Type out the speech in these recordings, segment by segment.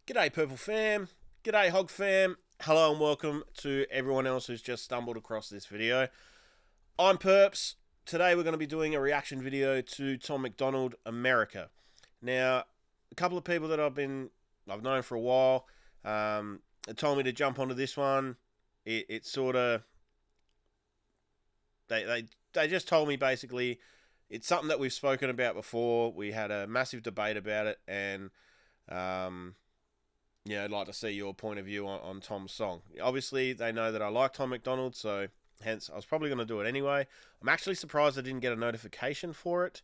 G'day Purple fam, g'day Hog fam, hello and welcome to everyone else who's just stumbled across this video. I'm Purps. Today we're going to be doing a reaction video to Tom Macdonald, America. Now, a couple of people that I've known for a while told me to jump onto this one. It's sort of, they just told me basically it's something that we've spoken about before. We had a massive debate about it, and yeah, I'd like to see your point of view on Tom's song. Obviously, they know that I like Tom Macdonald, so hence I was probably going to do it anyway. I'm actually surprised I didn't get a notification for it.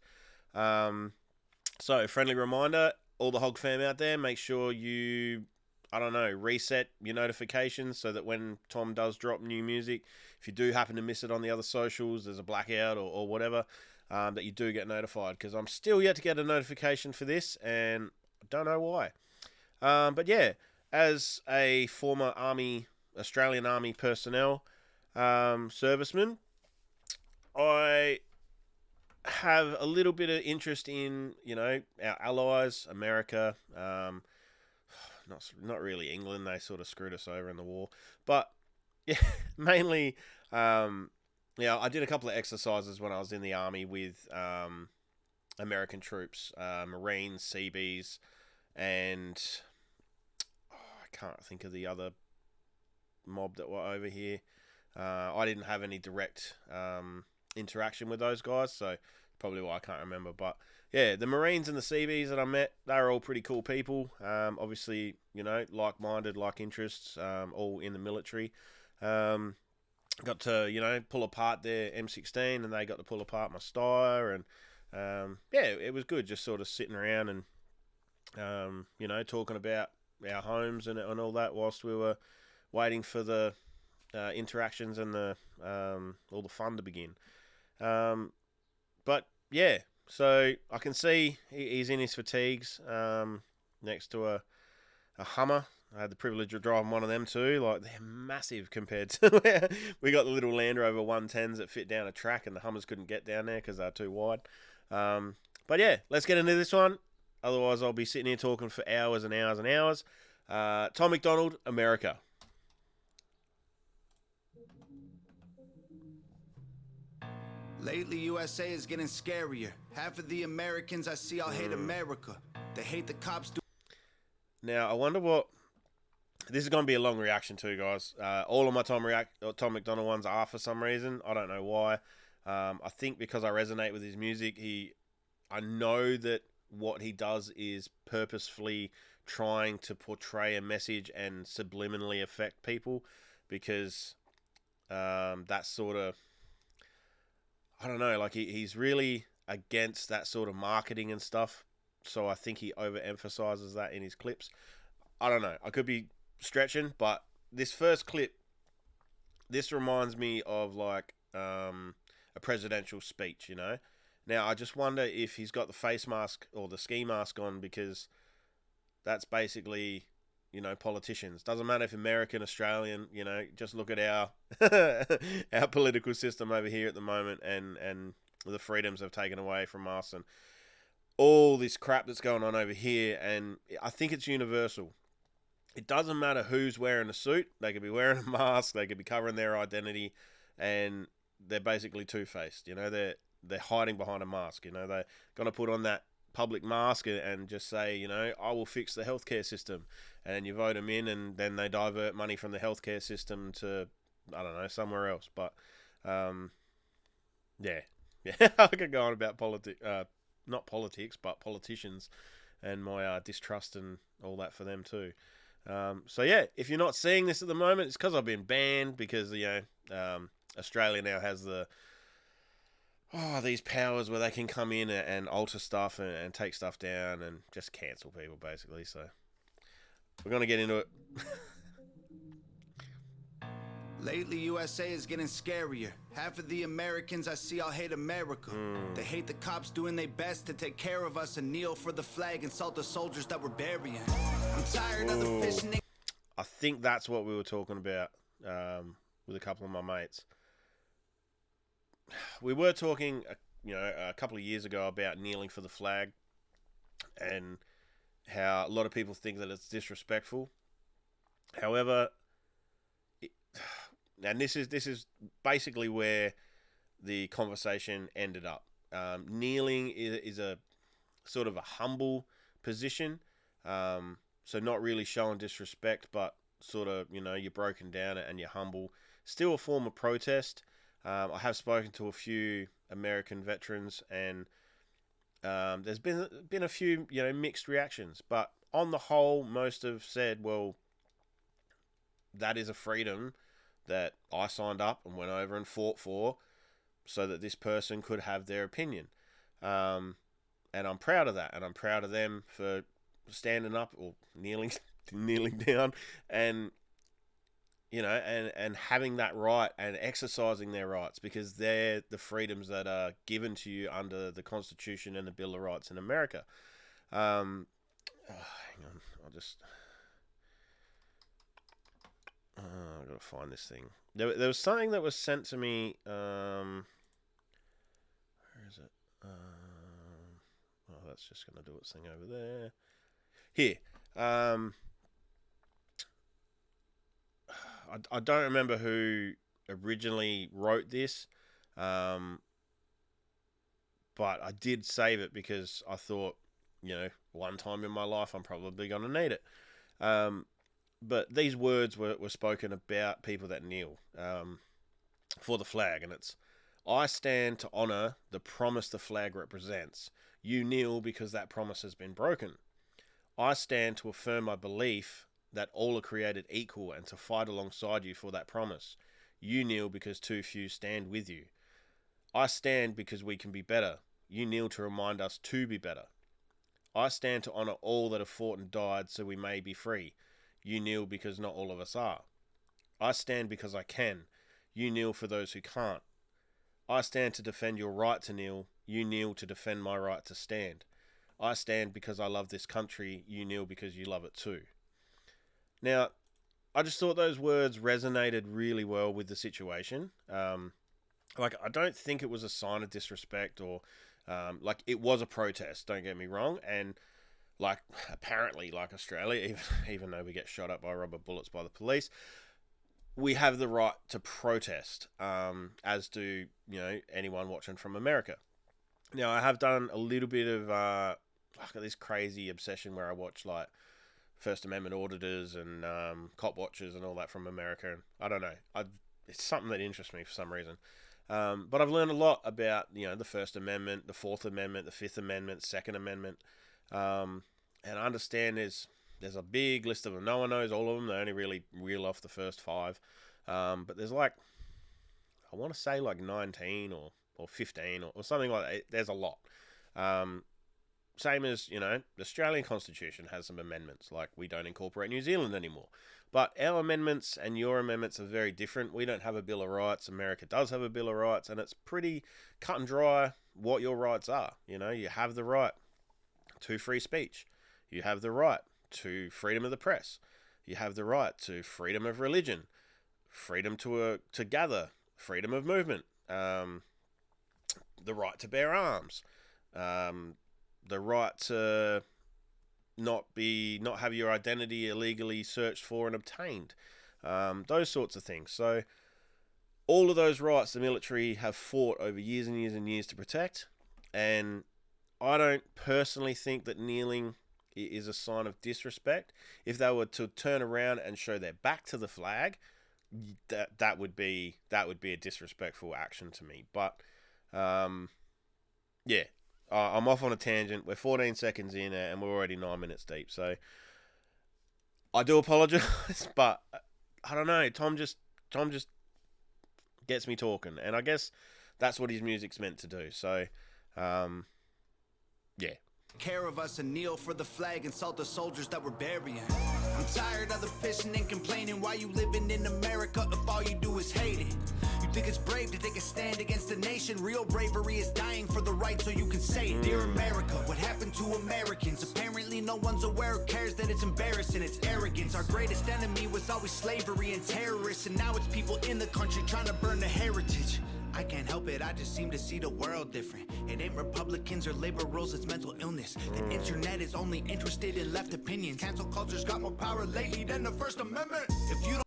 So, friendly reminder, all the Hog fam out there, make sure you, I don't know, reset your notifications so that when Tom does drop new music, if you do happen to miss it on the other socials, there's a blackout or whatever, that you do get notified. Because I'm still yet to get a notification for this, and I don't know why. But yeah, as a former Australian Army personnel, serviceman, I have a little bit of interest in, you know, our allies, America, not really England. They sort of screwed us over in the war, but yeah, mainly, yeah, I did a couple of exercises when I was in the army with, American troops, Marines, Seabees, and I can't think of the other mob that were over here. I didn't have any direct interaction with those guys, so probably why I can't remember. But yeah, the Marines and the Seabees that I met, they were all pretty cool people. Obviously, you know, like-minded, like interests, all in the military. Got to, you know, pull apart their M16, and they got to pull apart my Steyr, and yeah, it was good just sort of sitting around and you know, talking about our homes and all that whilst we were waiting for the interactions and the all the fun to begin. But yeah, so I can see he's in his fatigues, next to a Hummer. I had the privilege of driving one of them too. Like, they're massive compared to we got the little Land Rover 110s that fit down a track, and the Hummers couldn't get down there because they're too wide. But yeah, let's get into this one. Otherwise, I'll be sitting here talking for hours and hours and hours. Tom Macdonald, America. Lately, USA is getting scarier. Half of the Americans I see all hate America. They hate the cops. Now, I wonder what... This is going to be a long reaction too, guys. All of my Tom Macdonald ones are for some reason. I don't know why. I think because I resonate with his music. I know that what he does is purposefully trying to portray a message and subliminally affect people, because that's sort of... I don't know, like he's really against that sort of marketing and stuff, so I think he overemphasizes that in his clips. I don't know, I could be stretching, but this first clip, this reminds me of like a presidential speech, you know. Now, I just wonder if he's got the face mask or the ski mask on, because that's basically, you know, politicians. Doesn't matter if American, Australian, you know, just look at our our political system over here at the moment, and the freedoms have taken away from us, and all this crap that's going on over here. And I think it's universal. It doesn't matter who's wearing a suit. They could be wearing a mask. They could be covering their identity, and they're basically two-faced. You know, they're hiding behind a mask. You know, they're going to put on that public mask and just say, you know, I will fix the healthcare system, and you vote them in, and then they divert money from the healthcare system to, I don't know, somewhere else. But yeah, I could go on about not politics, but politicians, and my distrust and all that for them too. So yeah, if you're not seeing this at the moment, it's because I've been banned, because, you know, Australia now has these powers where they can come in and alter stuff and take stuff down and just cancel people, basically. So we're going to get into it. Lately, USA is getting scarier. Half of the Americans I see all hate America. They hate the cops doing their best to take care of us and kneel for the flag and salt the soldiers that we're burying. I'm tired of the fishing. I think that's what we were talking about with a couple of my mates. We were talking a couple of years ago about kneeling for the flag and how a lot of people think that it's disrespectful. However, and this is basically where the conversation ended up. Kneeling is a sort of a humble position, so not really showing disrespect, but sort of, you're broken down and you're humble. Still a form of protest. I have spoken to a few American veterans, and there's been a few mixed reactions, but on the whole, most have said, well, that is a freedom that I signed up and went over and fought for, so that this person could have their opinion. And I'm proud of that, and I'm proud of them for standing up or kneeling down, and and having that right and exercising their rights, because they're the freedoms that are given to you under the Constitution and the Bill of Rights in America. Hang on, I've got to find this thing. There was something that was sent to me. Where is it? That's just going to do its thing over there. Here. I don't remember who originally wrote this, but I did save it because I thought, one time in my life I'm probably going to need it. But these words were spoken about people that kneel for the flag, and it's, I stand to honour the promise the flag represents. You kneel because that promise has been broken. I stand to affirm my belief that all are created equal and to fight alongside you for that promise. You kneel because too few stand with you. I stand because we can be better. You kneel to remind us to be better. I stand to honour all that have fought and died so we may be free. You kneel because not all of us are. I stand because I can. You kneel for those who can't. I stand to defend your right to kneel. You kneel to defend my right to stand. I stand because I love this country. You kneel because you love it too. Now, I just thought those words resonated really well with the situation. I don't think it was a sign of disrespect or, it was a protest, don't get me wrong. And, apparently, Australia, even though we get shot up by rubber bullets by the police, we have the right to protest, as do, anyone watching from America. Now, I have done a little bit of, this crazy obsession where I watch, First Amendment auditors and cop watchers and all that from America. And I don't know. It's something that interests me for some reason. But I've learned a lot about, the First Amendment, the Fourth Amendment, the Fifth Amendment, Second Amendment. And I understand there's a big list of them. No one knows all of them. They only really reel off the first 5. But there's I want to say 19 or 15 or something like that. There's a lot. Same as, the Australian Constitution has some amendments, we don't incorporate New Zealand anymore. But our amendments and your amendments are very different. We don't have a Bill of Rights. America does have a Bill of Rights, and it's pretty cut and dry what your rights are. You have the right to free speech. You have the right to freedom of the press. You have the right to freedom of religion, freedom to gather, freedom of movement, the right to bear arms, the right to not have your identity illegally searched for and obtained, those sorts of things. So all of those rights the military have fought over years and years and years to protect, and I don't personally think that kneeling is a sign of disrespect. If they were to turn around and show their back to the flag, that would be a disrespectful action to me. But yeah. I'm off on a tangent. We're 14 seconds in and we're already 9 minutes deep. So I do apologise, but I don't know. Tom just gets me talking, and I guess that's what his music's meant to do. So, yeah. Care of us and kneel for the flag, insult the soldiers that we're burying. I'm tired of the pissing and complaining. Why you living in America if all you do is hate it? You think it's brave to take a stand against the nation? Real bravery is dying for the right so you can say it. Dear America, what happened to Americans? Apparently no one's aware or cares that it's embarrassing. It's arrogance. Our greatest enemy was always slavery and terrorists, and now it's people in the country trying to burn the heritage. I can't help it, I just seem to see the world different. It ain't Republicans or liberals, it's mental illness. The internet is only interested in left opinions. Cancel culture's got more power lately than the First Amendment. If you don't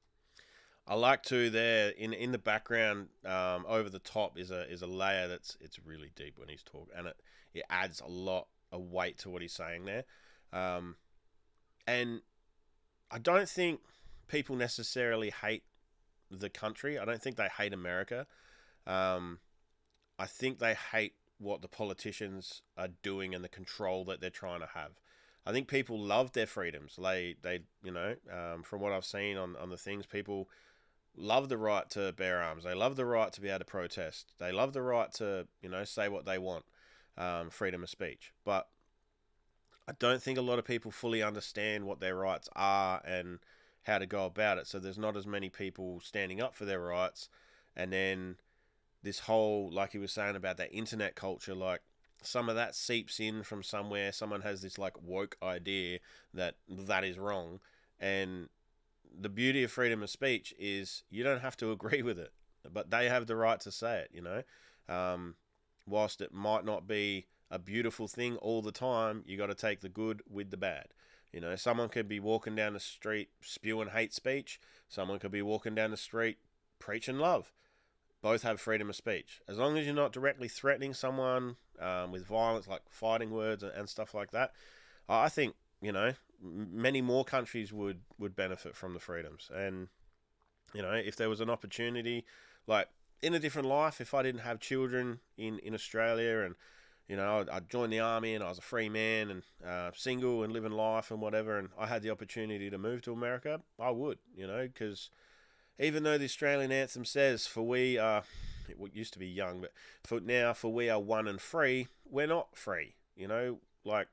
I like to there in the background, over the top is a layer it's really deep when he's talking, and it adds a lot of weight to what he's saying there. And I don't think people necessarily hate the country. I don't think they hate America. I think they hate what the politicians are doing and the control that they're trying to have. I think people love their freedoms. They from what I've seen on the things, people love the right to bear arms. They love the right to be able to protest. They love the right to, say what they want. Freedom of speech. But I don't think a lot of people fully understand what their rights are and how to go about it. So there's not as many people standing up for their rights. And then this whole, like he was saying about that internet culture, like some of that seeps in from somewhere. Someone has this like woke idea that is wrong. And the beauty of freedom of speech is you don't have to agree with it, but they have the right to say it, whilst it might not be a beautiful thing all the time, you got to take the good with the bad. Someone could be walking down the street spewing hate speech. Someone could be walking down the street preaching love. Both have freedom of speech. As long as you're not directly threatening someone with violence, like fighting words and stuff like that, I think, many more countries would benefit from the freedoms. And, if there was an opportunity, like in a different life, if I didn't have children in Australia and, I'd joined the army and I was a free man and single and living life and whatever, and I had the opportunity to move to America, I would, because even though the Australian anthem says, for we are, it used to be young, but for we are one and free, we're not free, like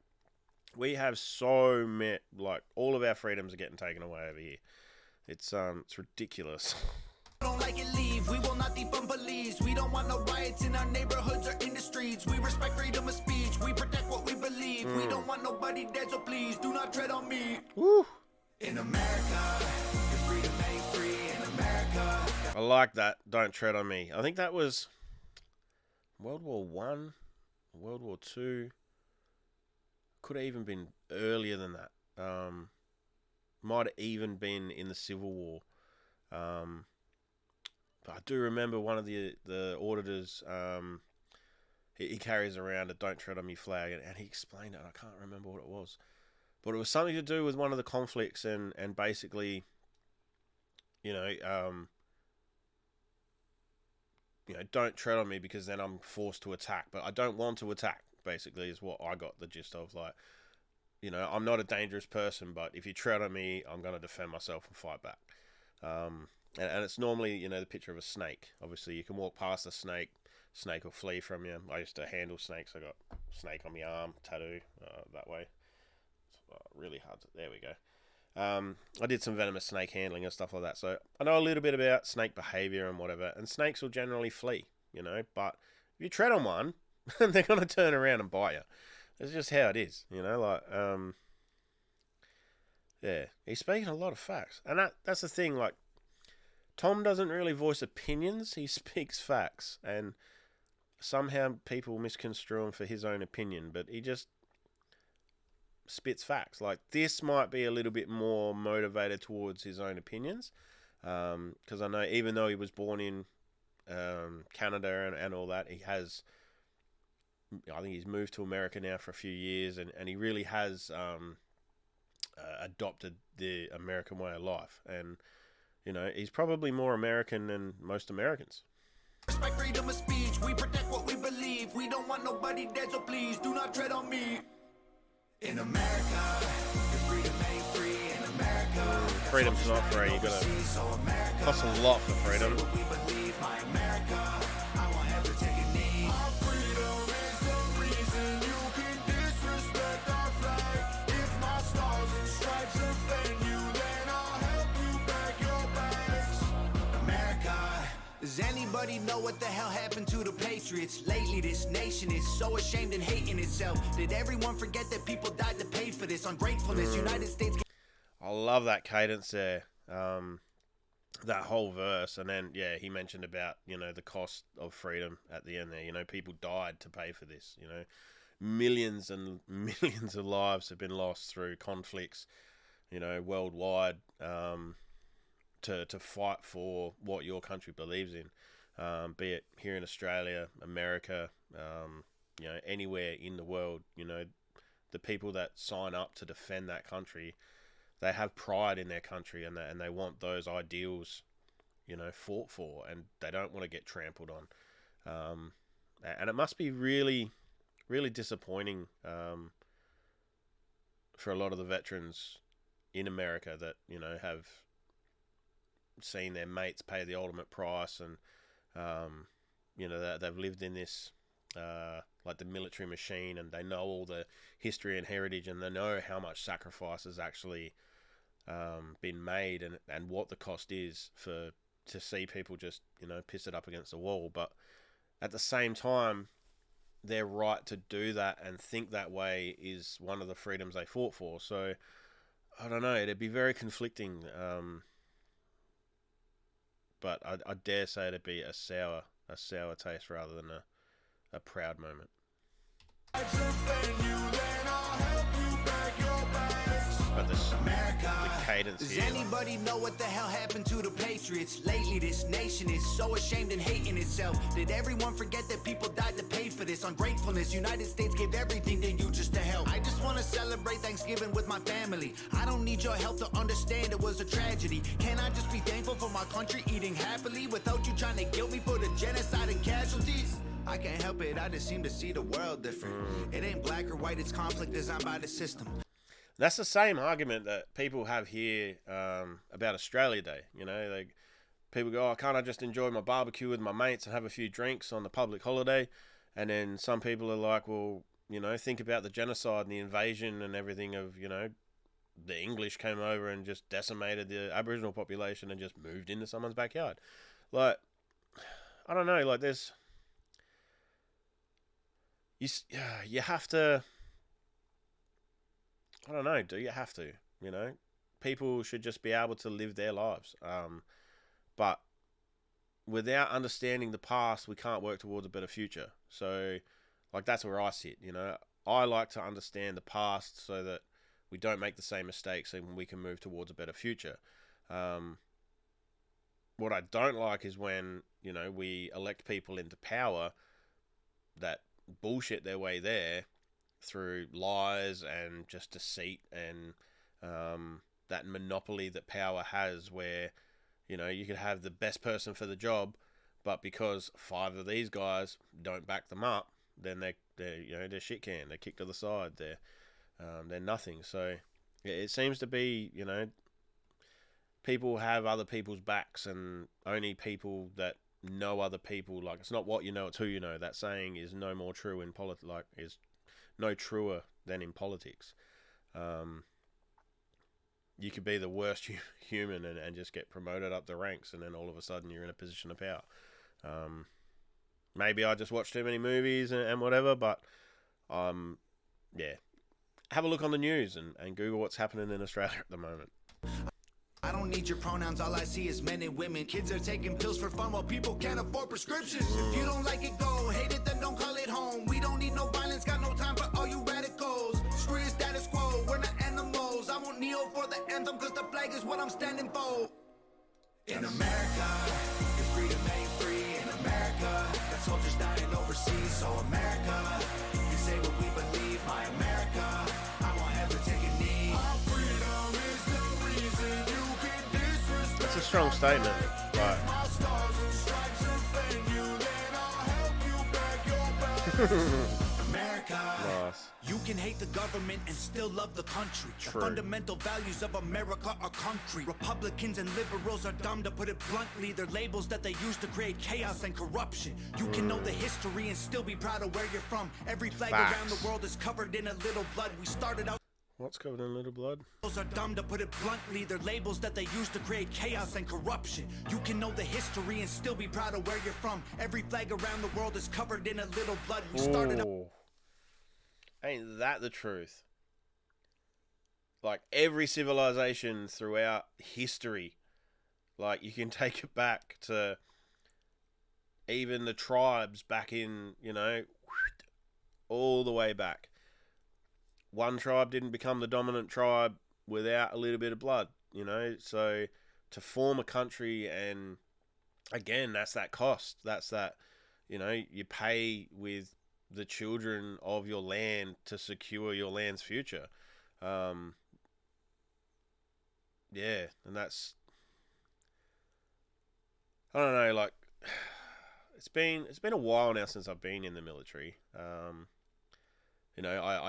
we have so many, like all of our freedoms are getting taken away over here. It's ridiculous. don't like it, leave. We will not defund police. We don't want no riots in our neighborhoods or in the streets. We respect freedom of speech. We protect what we believe. We don't want nobody dead, so please do not tread on me. Woo. In America, your freedom ain't free. In America. I like that. Don't tread on me. I think that was World War One, World War Two. Could have even been earlier than that. Might have even been in the Civil War. But I do remember one of the auditors, he carries around a "Don't Tread on Me" flag, and he explained it. I can't remember what it was, but it was something to do with one of the conflicts, and basically, don't tread on me because then I'm forced to attack. But I don't want to attack. Basically, is what I got the gist of. Like, I'm not a dangerous person, but if you tread on me, I'm going to defend myself and fight back. And it's normally, the picture of a snake. Obviously, you can walk past a snake. Snake will flee from you. I used to handle snakes. I got snake on my arm, tattoo, that way. It's really hard. There we go. I did some venomous snake handling and stuff like that. So I know a little bit about snake behavior and whatever. And snakes will generally flee, But if you tread on one, they're going to turn around and bite you. It's just how it is, yeah. He's speaking a lot of facts. And that's the thing, like, Tom doesn't really voice opinions, he speaks facts, and somehow people misconstrue him for his own opinion, but he just spits facts. Like, this might be a little bit more motivated towards his own opinions, because I know even though he was born in Canada and all that, I think he's moved to America now for a few years, and he really has adopted the American way of life, and he's probably more American than most Americans. Respect freedom of speech. We protect what we believe. We don't want nobody dead, so please do not tread on me. In America, your freedom ain't free. In America, freedom's not free. You gotta cost a lot for freedom. Does anybody know what the hell happened to the Patriots? Lately, this nation is so ashamed and hating itself. Did everyone forget that people died to pay for this ungratefulness? United States. I love that cadence there. that whole verse, and then he mentioned about the cost of freedom at the end there. People died to pay for this. Millions and millions of lives have been lost through conflicts, worldwide, to fight for what your country believes in, be it here in Australia, America, anywhere in the world. The people that sign up to defend that country, they have pride in their country, and they want those ideals, fought for, and they don't want to get trampled on. And it must be really, really disappointing for a lot of the veterans in America that have seen their mates pay the ultimate price, and that they've lived in this like the military machine, and they know all the history and heritage, and they know how much sacrifice has actually been made, and what the cost is to see people just piss it up against the wall. But at the same time, their right to do that and think that way is one of the freedoms they fought for. So I don't know, it'd be very conflicting, but I dare say it'd be a sour taste rather than a proud moment. But the cadence Does here, anybody know what the hell happened to the Patriots? Lately this nation is so ashamed and hating itself. Did everyone forget that people died to pay for this ungratefulness? United States gave everything to you just to help. I just want to celebrate Thanksgiving with my family. I don't need your help to understand it was a tragedy. Can I just be thankful for my country eating happily without you trying to guilt me for the genocide and casualties? I can't help it, I just seem to see the world different. It ain't black or white, it's conflict designed by the system. That's the same argument that people have here about Australia Day. Like, people go, "Oh, can't I just enjoy my barbecue with my mates and have a few drinks on the public holiday?" And then some people are like, "Well, think about the genocide and the invasion and everything of, the English came over and just decimated the Aboriginal population and just moved into someone's backyard." Like, I don't know, like you have to, I don't know, do you have to? People should just be able to live their lives. But without understanding the past, we can't work towards a better future. So, like, that's where I sit, I like to understand the past so that we don't make the same mistakes and we can move towards a better future. What I don't like is when, we elect people into power that bullshit their way there through lies and just deceit and that monopoly that power has, where you could have the best person for the job, but because 5 of these guys don't back them up, then they're shit can, they're kicked to the side, they're nothing. So it seems to be people have other people's backs, and only people that know other people, like, it's not what you know, it's who you know. That saying is no more true in politics, like, is no truer than in politics. You could be the worst human and just get promoted up the ranks, and then all of a sudden you're in a position of power. Maybe I just watch too many movies and whatever, but have a look on the news and Google what's happening in Australia at the moment. I don't need your pronouns, all I see is men and women. Kids are taking pills for fun while people can't afford prescriptions. If you don't like it, go. Hate it, then don't call it home. We don't need no violence, got no time for all you radicals. Screw your status quo, we're not animals. I won't kneel for the anthem, cause the flag is what I'm standing for. In America, your freedom ain't free. In America, got soldiers dying overseas. So America, you say what we believe. My America, I won't ever take a knee. Our freedom is the reason you can disrespect. That's a strong statement, but America, nice. you can hate the government and still love the country. True. The fundamental values of America are concrete. Republicans and liberals are dumb, to put it bluntly. They're labels that they use to create chaos and corruption. You can know the history and still be proud of where you're from. Every flag Facts. around the world is covered in a little blood. We started out. What's covered in little blood? Those are dumb, to put it bluntly. They're labels that they use to create chaos and corruption. You can know the history and still be proud of where you're from. Every flag around the world is covered in a little blood. We started out. Ooh. Ain't that the truth? Like, every civilization throughout history, Like, you can take it back to even the tribes back in, all the way back. One tribe didn't become the dominant tribe without a little bit of blood, So to form a country, and again, that's that cost. That's that, you pay with the children of your land to secure your land's future. Yeah, and that's, I don't know, like, it's been a while now since I've been in the military. I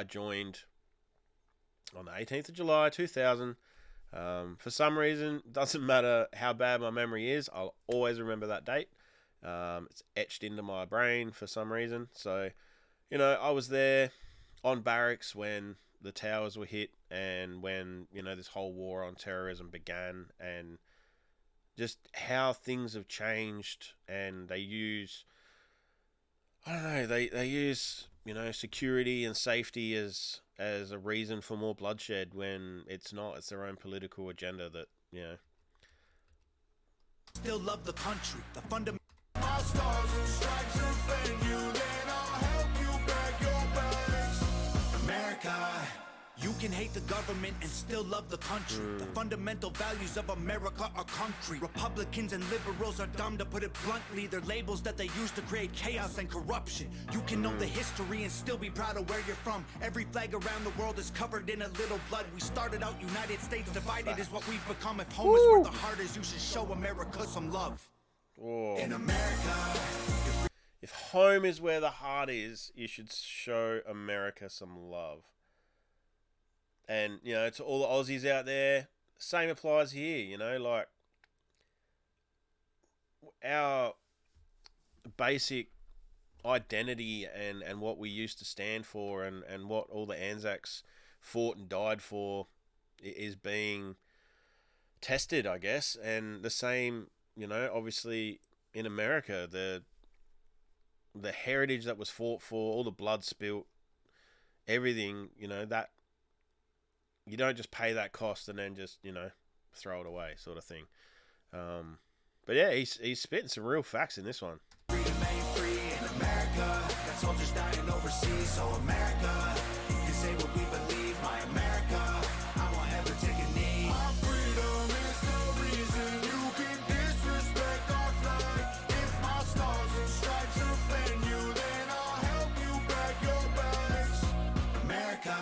joined on the 18th of July 2000. For some reason, doesn't matter how bad my memory is, I'll always remember that date. It's etched into my brain for some reason. So, I was there on barracks when the towers were hit, and when, this whole war on terrorism began, and just how things have changed. And they use, I don't know, they use, security and safety as a reason for more bloodshed, when it's not. It's their own political agenda that, Still love the country, the fundamental. My stars and stripes offend you, then I'll help you back your bags. America, you can hate the government and still love the country. The fundamental values of America are concrete. Republicans and liberals are dumb, to put it bluntly. They're labels that they use to create chaos and corruption. You can know the history and still be proud of where you're from. Every flag around the world is covered in a little blood. We started out United States divided is what we've become. If home is where the heart is, you should show America some love. Whoa. In America, If home is where the heart is, you should show America some love. And, to all the Aussies out there, same applies here, like, our basic identity and what we used to stand for, and what all the Anzacs fought and died for, is being tested, I guess. And the same, obviously in America, the heritage that was fought for, all the blood spilt, everything, that you don't just pay that cost and then just, throw it away, sort of thing. But yeah, he's spitting some real facts in this one. Free in America, got soldiers dying overseas, so America, you can say what we believe, my America, I won't ever take a knee. Our freedom is the reason you can disrespect our flag. If my stars and stripes offend you, then I'll help you back your bags. America.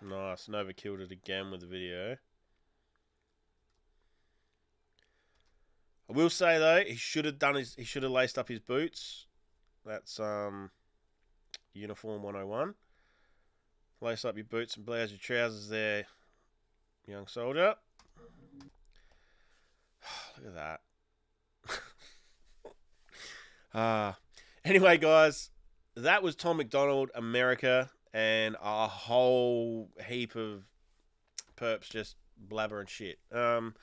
Nice. Nova killed it again with the video. I will say though, he should have laced up his boots. That's uniform 101. Lace up your boots and blouse your trousers there, young soldier. Look at that. Anyway, guys, that was Tom Macdonald, America, and a whole heap of Purps just blabbering shit. Like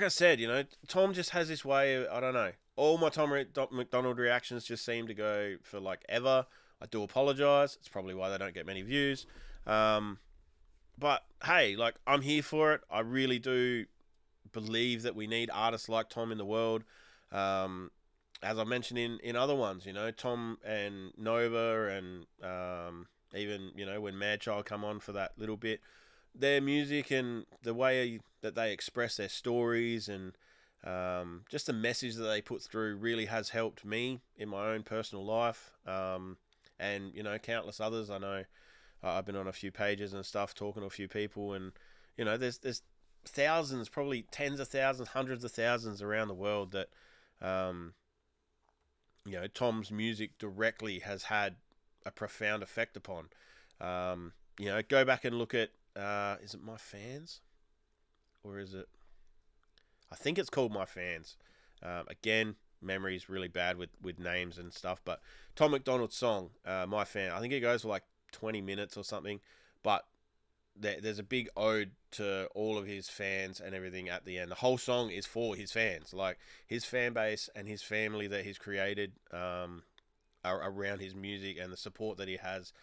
I said, Tom just has this way of, I don't know. All my Tom Macdonald reactions just seem to go for like ever. I do apologise. It's probably why they don't get many views. But hey, like, I'm here for it. I really do believe that we need artists like Tom in the world. As I mentioned in other ones, Tom and Nova, and even, when Madchild come on for that little bit, their music and the way that they express their stories, and just the message that they put through, really has helped me in my own personal life, and countless others. I know I've been on a few pages and stuff, talking to a few people, and there's thousands, probably tens of thousands, hundreds of thousands around the world that Tom's music directly has had a profound effect upon. Go back and look at, is it My Fans? Or is it, I think it's called My Fans. Again, memory's really bad with names and stuff, but Tom Macdonald's song, My Fan, I think it goes for like 20 minutes or something, but there's a big ode to all of his fans and everything at the end. The whole song is for his fans, like his fan base and his family that he's created around his music, and the support that he has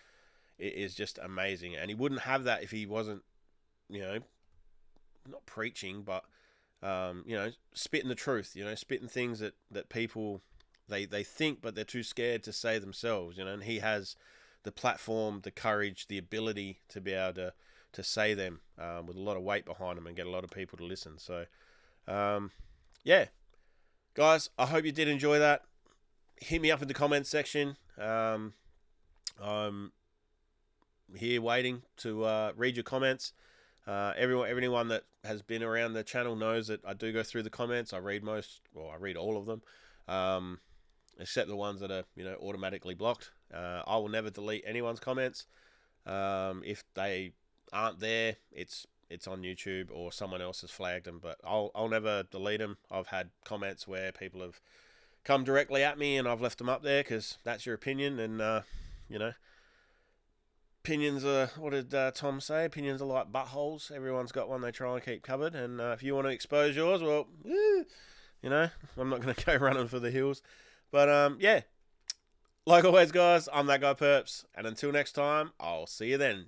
is just amazing. And he wouldn't have that if he wasn't, not preaching, but spitting the truth. Spitting things that people they think, but they're too scared to say themselves. And he has the platform, the courage, the ability to be able to say them with a lot of weight behind them and get a lot of people to listen. So, yeah, guys, I hope you did enjoy that. Hit me up in the comments section. I'm here waiting to read your comments. Everyone that has been around the channel knows that I do go through the comments. I read all of them, except the ones that are automatically blocked. I will never delete anyone's comments. If they aren't there, it's on YouTube or someone else has flagged them. But I'll never delete them. I've had comments where people have come directly at me and I've left them up there because that's your opinion, and opinions are, what did Tom say? Opinions are like buttholes. Everyone's got one they try and keep covered. And if you want to expose yours, well, I'm not going to go running for the hills. But, yeah, like always, guys, I'm that guy Purps. And until next time, I'll see you then.